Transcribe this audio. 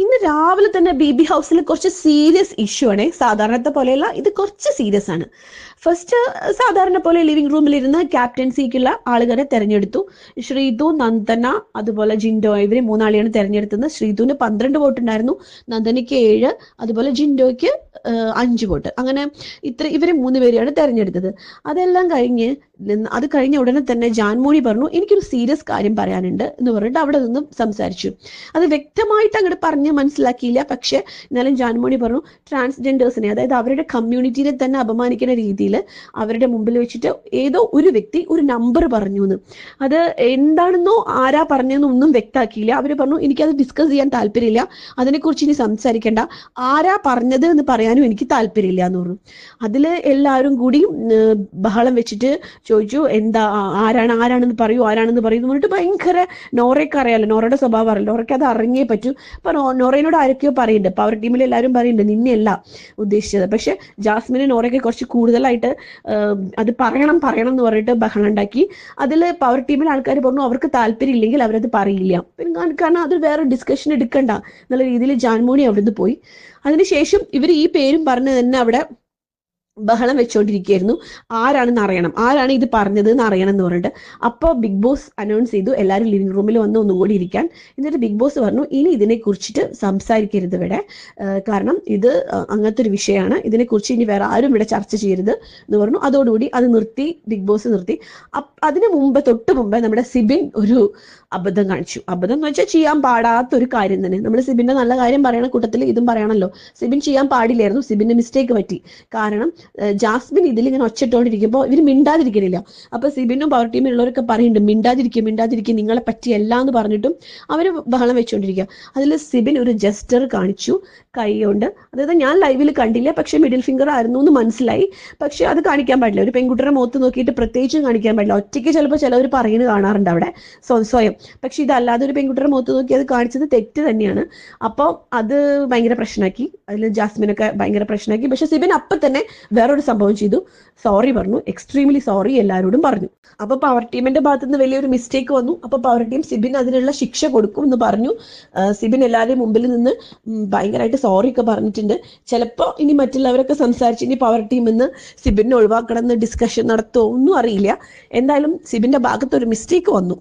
ഇന്ന് രാവിലെ തന്നെ ബി ഹൗസിൽ കുറച്ച് സീരിയസ് ഇഷ്യൂ ആണ്. സാധാരണത്തെ പോലെയല്ല, ഇത് കുറച്ച് സീരിയസ് ആണ്. ഫസ്റ്റ് സാധാരണ പോലെ ലിവിംഗ് റൂമിൽ ഇരുന്ന് ക്യാപ്റ്റൻസിക്കുള്ള ആളുകളെ തെരഞ്ഞെടുത്തു. ശ്രീതു, നന്ദന, അതുപോലെ ജിൻഡോ, ഇവര് മൂന്നാളിയാണ് തെരഞ്ഞെടുത്തത്. ശ്രീതുവിന് 12 വോട്ട് ഉണ്ടായിരുന്നു, നന്ദനയ്ക്ക് 7, അതുപോലെ ജിൻഡോയ്ക്ക് 5 വോട്ട്. അങ്ങനെ ഇവരെ 3 പേരെയാണ് തെരഞ്ഞെടുത്തത്. അതെല്ലാം അത് കഴിഞ്ഞ ഉടനെ തന്നെ ജാൻമോണി പറഞ്ഞു, എനിക്കൊരു സീരിയസ് കാര്യം പറയാനുണ്ട് എന്ന് പറഞ്ഞിട്ട് അവിടെ നിന്നും സംസാരിച്ചു. അത് വ്യക്തമായിട്ട് അങ്ങോട്ട് പറഞ്ഞ് മനസ്സിലാക്കിയില്ല. പക്ഷെ എന്നാലും ജാൻമോണി പറഞ്ഞു, ട്രാൻസ്ജെൻഡേഴ്സിനെ, അതായത് അവരുടെ കമ്മ്യൂണിറ്റിനെ തന്നെ അപമാനിക്കുന്ന രീതിയിൽ അവരുടെ മുമ്പിൽ വെച്ചിട്ട് ഏതോ ഒരു വ്യക്തി ഒരു നമ്പർ പറഞ്ഞു എന്ന്. അത് എന്താണെന്നോ ആരാ പറഞ്ഞെന്നോ ഒന്നും വ്യക്തമാക്കിയില്ല. അവർ പറഞ്ഞു, എനിക്കത് ഡിസ്കസ് ചെയ്യാൻ താല്പര്യമില്ല, അതിനെക്കുറിച്ച് ഇനി സംസാരിക്കേണ്ട, ആരാ പറഞ്ഞത് എന്ന് പറയാനും എനിക്ക് താല്പര്യമില്ല എന്ന് പറഞ്ഞു. അതിൽ എല്ലാവരും കൂടി ബഹളം വെച്ചിട്ട് ചോദിച്ചു, എന്താ ആരാണെന്ന് പറയൂ എന്ന് പറഞ്ഞിട്ട് ഭയങ്കര, നോറയ്ക്ക് അറിയാലോ, നോറയുടെ സ്വഭാവം അറിയാലോ, നോറയ്ക്ക് അത് അറിഞ്ഞേ പറ്റൂ. അപ്പൊ നോറയോട് ആരൊക്കെയോ പറയുന്നുണ്ട്, പവർ ടീമിൽ എല്ലാവരും പറയുന്നുണ്ട് നിന്നെയല്ല ഉദ്ദേശിച്ചത്. പക്ഷെ ജാസ്മിന് നോറയ്ക്ക് കുറച്ച് കൂടുതലായിട്ട് അത് പറയണം എന്ന് പറഞ്ഞിട്ട് ബഹളം ഉണ്ടാക്കി. അതിൽ പവർ ടീമിലെ ആൾക്കാർ പറഞ്ഞു അവർക്ക് താല്പര്യം ഇല്ലെങ്കിൽ അവരത് പറയില്ല, കാരണം അത് വേറെ ഡിസ്കഷൻ എടുക്കണ്ട എന്നുള്ള രീതിയിൽ ജാൻമോണി അവിടുന്ന് പോയി. അതിനുശേഷം ഇവർ ഈ പേരും പറഞ്ഞ് തന്നെ അവിടെ ബഹളം വെച്ചോണ്ടിരിക്കുകയായിരുന്നു. ആരാണ് ഇത് പറഞ്ഞത് എന്ന് അറിയണം എന്ന് പറഞ്ഞിട്ട്. അപ്പോൾ ബിഗ് ബോസ് അനൗൺസ് ചെയ്തു എല്ലാവരും ലിവിംഗ് റൂമിൽ വന്ന് ഒന്നുകൂടി ഇരിക്കാൻ. എന്നിട്ട് ബിഗ് ബോസ് പറഞ്ഞു, ഇനി ഇതിനെ കുറിച്ചിട്ട് സംസാരിക്കരുത് ഇവിടെ, കാരണം ഇത് അങ്ങനത്തെ ഒരു വിഷയമാണ്, ഇതിനെക്കുറിച്ച് ഇനി വേറെ ആരും ഇവിടെ ചർച്ച ചെയ്യരുത് എന്ന് പറഞ്ഞു. അതോടുകൂടി അത് ബിഗ് ബോസ് നിർത്തി. തൊട്ട് മുമ്പേ നമ്മുടെ സിബിൻ ഒരു അബദ്ധം കാണിച്ചു. അബദ്ധം എന്ന് വെച്ചാൽ ചെയ്യാൻ പാടാത്തൊരു കാര്യം തന്നെ. നമ്മൾ സിബിന്റെ നല്ല കാര്യം പറയണ കൂട്ടത്തിൽ ഇതും പറയണല്ലോ. സിബിൻ ചെയ്യാൻ പാടില്ലായിരുന്നു, സിബിന്റെ മിസ്റ്റേക്ക് പറ്റി. കാരണം ജാസ്മിൻ ഇതിലിങ്ങനെ ഒച്ചിട്ടോണ്ടിരിക്കുമ്പോൾ ഇവർ മിണ്ടാതിരിക്കണില്ല. അപ്പൊ സിബിനും പവർ ടീമിലുള്ളവരൊക്കെ പറയുന്നുണ്ട്, മിണ്ടാതിരിക്കും, നിങ്ങളെ പറ്റിയല്ല എന്ന് പറഞ്ഞിട്ടും അവര് ബഹളം വെച്ചോണ്ടിരിക്കുക. അതിൽ സിബിൻ ഒരു ജസ്റ്റർ കാണിച്ചു കൈ കൊണ്ട്. അതായത് ഞാൻ ലൈവിൽ കണ്ടില്ല, പക്ഷെ മിഡിൽ ഫിംഗർ ആയിരുന്നു എന്ന് മനസ്സിലായി. പക്ഷെ അത് കാണിക്കാൻ പാടില്ല, ഒരു പെൺകുട്ടിയുടെ മുഖത്ത് നോക്കിയിട്ട് പ്രത്യേകിച്ചും കാണിക്കാൻ പാടില്ല. ഒറ്റയ്ക്ക് ചിലപ്പോൾ ചിലവർ പറയുന്നത് കാണാറുണ്ട് അവിടെ സ്വയം. പക്ഷെ ഇതല്ലാതെ ഒരു പെൺകുട്ടിയുടെ മുഖത്ത് നോക്കി അത് കാണിച്ചത് തെറ്റ് തന്നെയാണ്. അപ്പോൾ അത് ഭയങ്കര പ്രശ്നമാക്കി. അതിൽ ജാസ്മിനൊക്കെ ഭയങ്കര പ്രശ്നമാക്കി. പക്ഷെ സിബിൻ അപ്പം തന്നെ വേറൊരു സംഭവം ചെയ്തു, സോറി പറഞ്ഞു, എക്സ്ട്രീംലി സോറി എല്ലാവരോടും പറഞ്ഞു. അപ്പൊ പവർ ടീമിന്റെ ഭാഗത്ത് നിന്ന് വലിയൊരു മിസ്റ്റേക്ക് വന്നു. അപ്പൊ പവർ ടീം സിബിൻ അതിനുള്ള ശിക്ഷ കൊടുക്കും എന്ന് പറഞ്ഞു. സിബിൻ എല്ലാവരുടെയും മുമ്പിൽ നിന്ന് ഭയങ്കരമായിട്ട് സോറി ഒക്കെ പറഞ്ഞിട്ടുണ്ട്. ചിലപ്പോൾ ഇനി മറ്റുള്ളവരൊക്കെ സംസാരിച്ച് ഇനി പവർ ടീമിൽ നിന്ന് സിബിനെ ഒഴിവാക്കണം എന്ന് ഡിസ്കഷൻ നടത്തുമോ ഒന്നും അറിയില്ല. എന്തായാലും സിബിന്റെ ഭാഗത്ത് ഒരു മിസ്റ്റേക്ക് വന്നു.